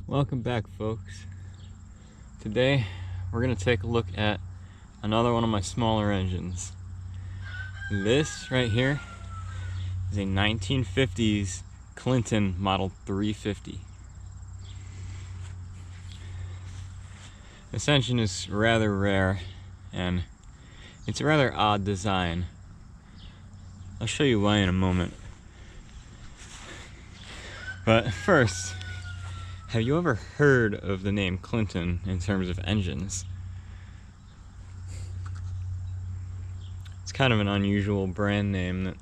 Welcome back, folks. Today we're going to take a look at another one of my smaller engines. This right here is a 1950s Clinton Model 350. This engine is rather rare and it's a rather odd design. I'll show you why in a moment. But first, have you ever heard of the name Clinton in terms of engines? It's kind of an unusual brand name that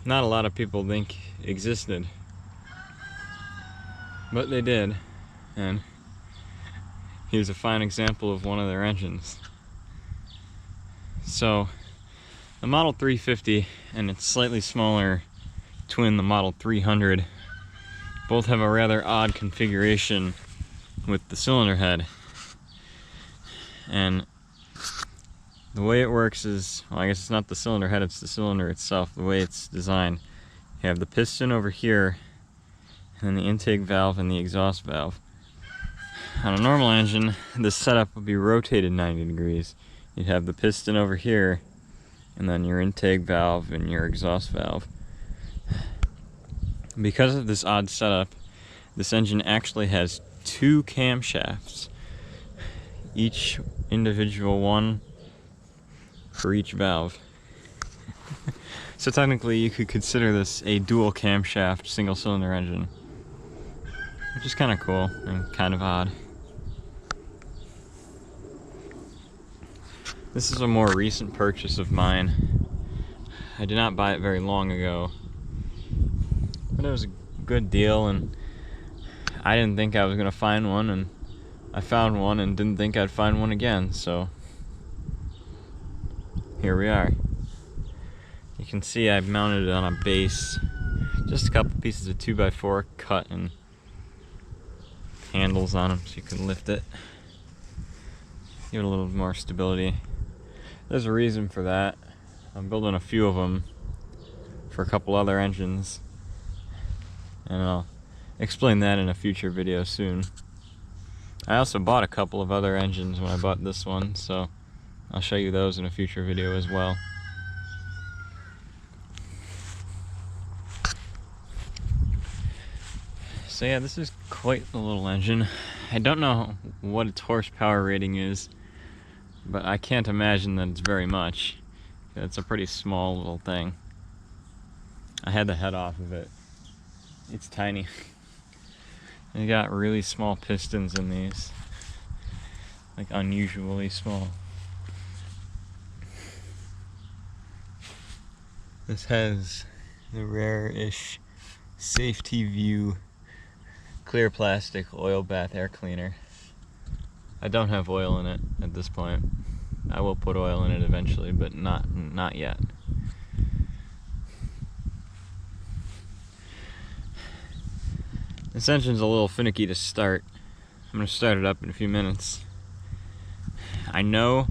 not a lot of people think existed. But they did, and here's a fine example of one of their engines. So, the Model 350 and its slightly smaller twin, the Model 300, both have a rather odd configuration with the cylinder head. And the way it works is, well, I guess it's not the cylinder head, it's the cylinder itself, the way it's designed. You have the piston over here, and then the intake valve and the exhaust valve. On a normal engine, this setup would be rotated 90 degrees. You'd have the piston over here, and then your intake valve and your exhaust valve. Because of this odd setup, this engine actually has two camshafts, each individual one for each valve. So technically you could consider this a dual camshaft single cylinder engine, which is kind of cool and kind of odd. This is a more recent purchase of mine. I did not buy it very long ago, but it was a good deal, and I didn't think I was going to find one, and I found one and didn't think I'd find one again, so here we are. You can see I've mounted it on a base, just a couple pieces of 2x4 cut and handles on them so you can lift it, give it a little more stability. There's a reason for that. I'm building a few of them for a couple other engines, and I'll explain that in a future video soon. I also bought a couple of other engines when I bought this one, so I'll show you those in a future video as well. So yeah, this is quite the little engine. I don't know what its horsepower rating is, but I can't imagine that it's very much. It's a pretty small little thing. I had the head off of it. It's tiny. They got really small pistons in these, like unusually small. This has the rare-ish Safety View clear plastic oil bath air cleaner. I don't have oil in it at this point. I will put oil in it eventually, but not yet. This engine's a little finicky to start. I'm going to start it up in a few minutes. I know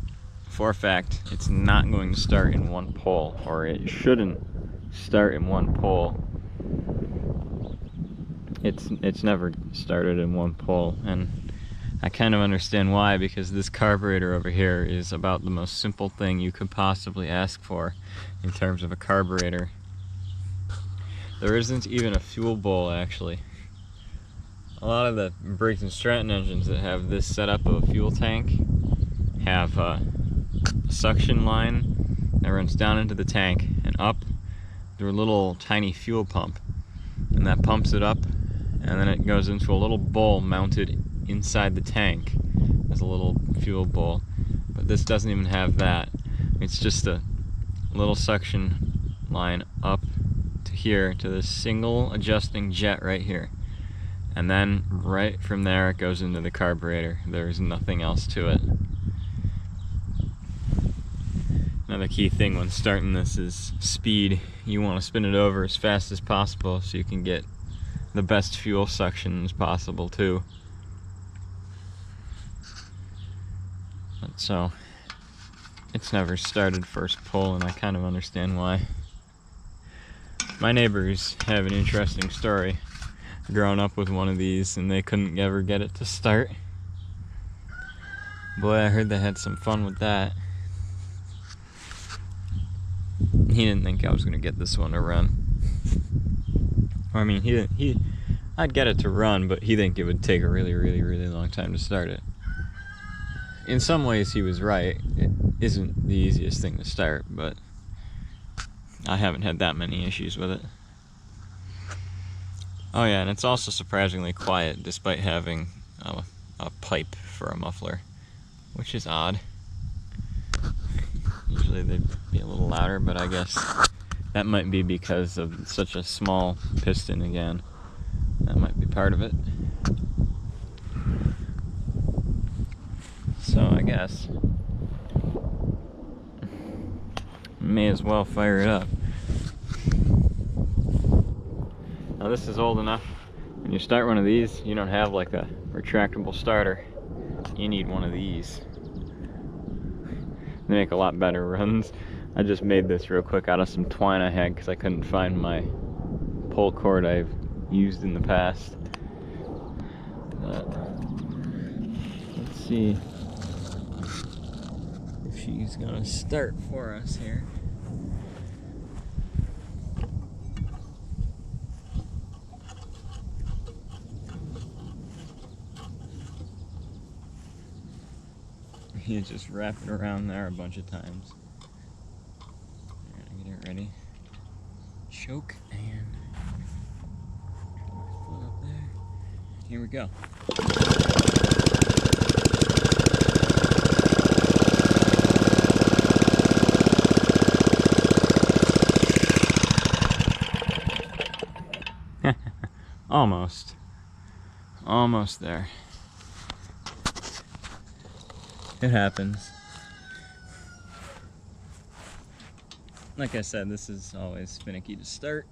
for a fact it's not going to start in one pole, or it shouldn't start in one pole. It's never started in one pole, and I kind of understand why, because this carburetor over here is about the most simple thing you could possibly ask for in terms of a carburetor. There isn't even a fuel bowl, actually. A lot of the Briggs & Stratton engines that have this setup of a fuel tank have a suction line that runs down into the tank and up through a little tiny fuel pump, and that pumps it up, and then it goes into a little bowl mounted inside the tank as a little fuel bowl. But this doesn't even have that. It's just a little suction line up to here to this single adjusting jet right here. And then right from there it goes into the carburetor. There's nothing else to it. Another key thing when starting this is speed. You want to spin it over as fast as possible so you can get the best fuel suction as possible too. But so it's never started first pull, and I kind of understand why. My neighbors have an interesting story. growing up with one of these and they couldn't ever get it to start. Boy, I heard they had some fun with that. He didn't think I was gonna get this one to run. I mean, I'd get it to run, but he'd think it would take a really, really, really long time to start it. In some ways, he was right. It isn't the easiest thing to start, but I haven't had that many issues with it. Oh yeah, and it's also surprisingly quiet despite having a pipe for a muffler, which is odd. Usually they'd be a little louder, but I guess that might be because of such a small piston again. That might be part of it. So I guess may as well fire it up. Now this is old enough. When you start one of these, you don't have like a retractable starter. You need one of these. They make a lot better runs. I just made this real quick out of some twine I had because I couldn't find my pull cord I've used in the past. Let's see if she's gonna start for us here. You just wrap it around there a bunch of times. I'm gonna get it ready. Choke and pull up there. Here we go. Almost there. It happens. Like I said, this is always finicky to start.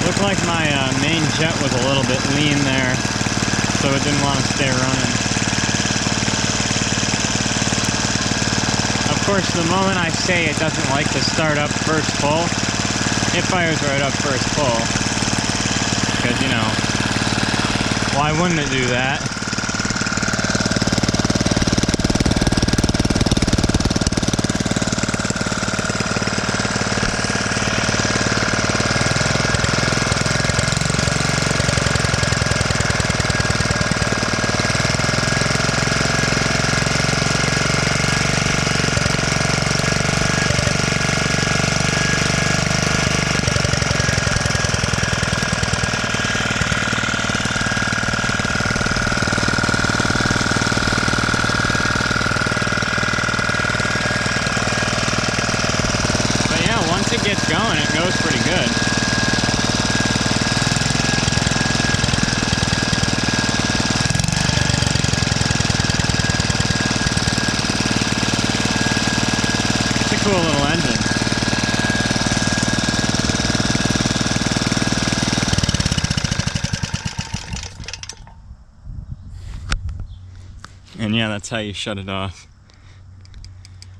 Looked like my main jet was a little bit lean there, so it didn't want to stay running. Of course, the moment I say it doesn't like to start up first pull, it fires right up first pull. Because, you know, why wouldn't it do that? Once it gets going, it goes pretty good. It's a cool little engine. And yeah, that's how you shut it off.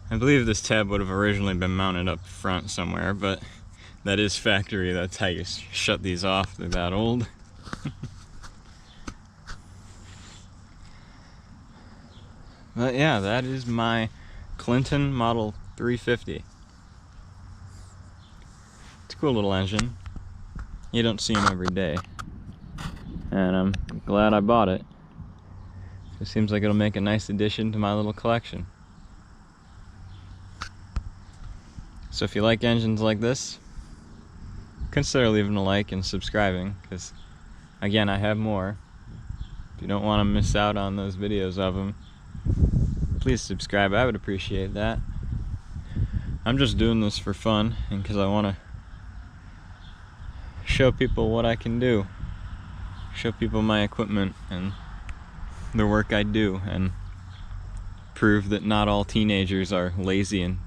I believe this tab would have originally been mounted up front somewhere, but that is factory. That's how you shut these off. They're that old. But yeah, that is my Clinton Model 350. It's a cool little engine. You don't see them every day. And I'm glad I bought it. It seems like it'll make a nice addition to my little collection. So if you like engines like this, consider leaving a like and subscribing, because again, I have more. If you don't want to miss out on those videos of them, please subscribe. I would appreciate that. I'm just doing this for fun and because I want to show people what I can do, show people my equipment and the work I do, and prove that not all teenagers are lazy and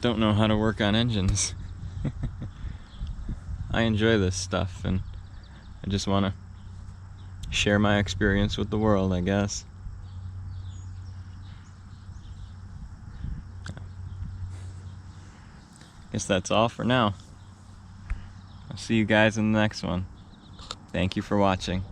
don't know how to work on engines. I enjoy this stuff and I just want to share my experience with the world, I guess. Guess that's all for now. I'll see you guys in the next one. Thank you for watching.